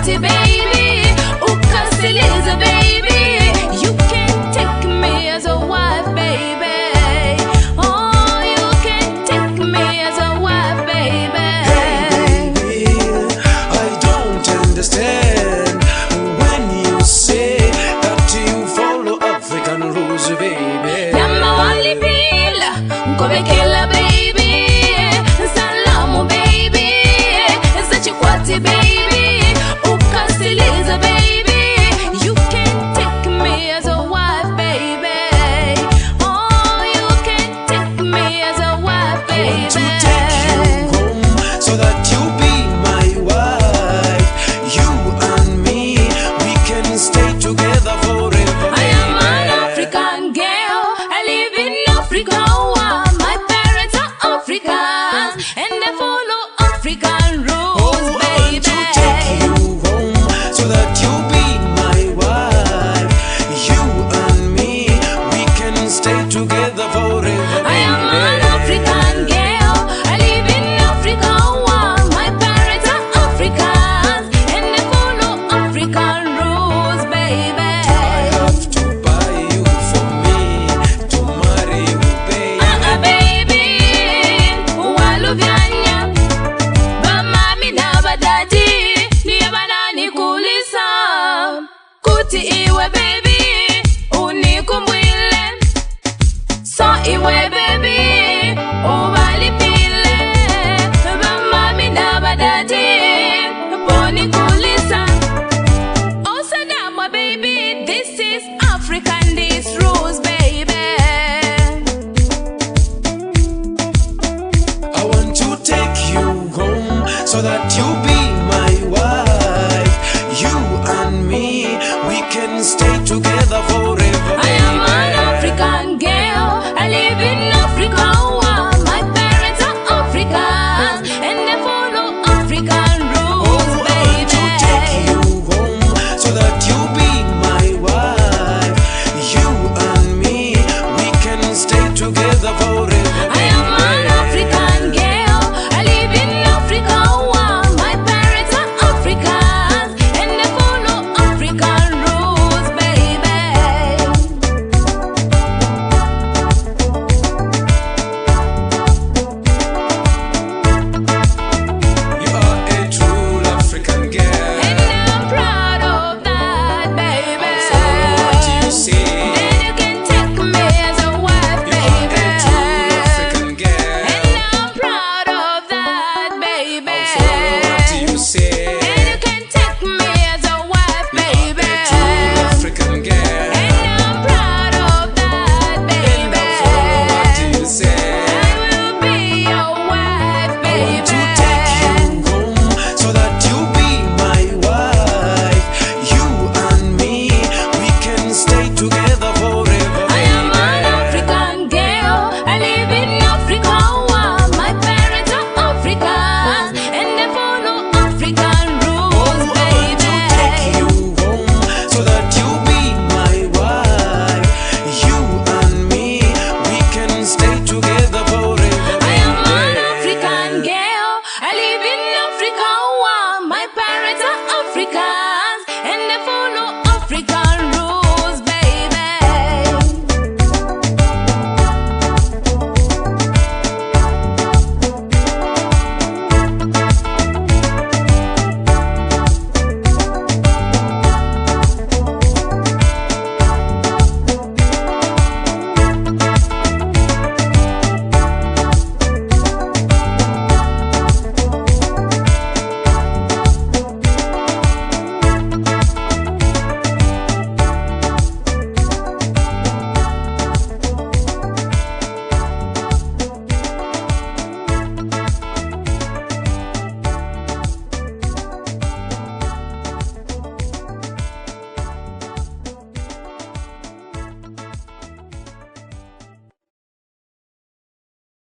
Sachikwati baby, ukasiliza baby. You can take me as a wife baby. Oh, you can take me as a wife baby. Hey baby, I don't understand when you say that you follow African rules baby. Yama walipila, nkobekela baby. Salamu baby, Sachikwati baby, ukasiliza baby. You can take me as a wife baby. Oh, you can take me as a wife baby. To take you home so that you be my wife. You and me, we can stay together forever. I am an African girl, I live in Africa. My parents are Africans and they follow African rules, baby. To take you home so that you be my wife. You and me, we can stay together forever. I am an African girl, I live in Africa. My parents are Africans and they follow African rules, baby. I have to buy you for me to marry you, baby. Baby, waluvyanya bamami n'abadadi niye banani kulisa kuti iwe baby unikumbwile so iwe baby ubalipile bamami n'abadadi boni kulisa osadamwa baby. This is African, these rules baby. I want to take you home so that you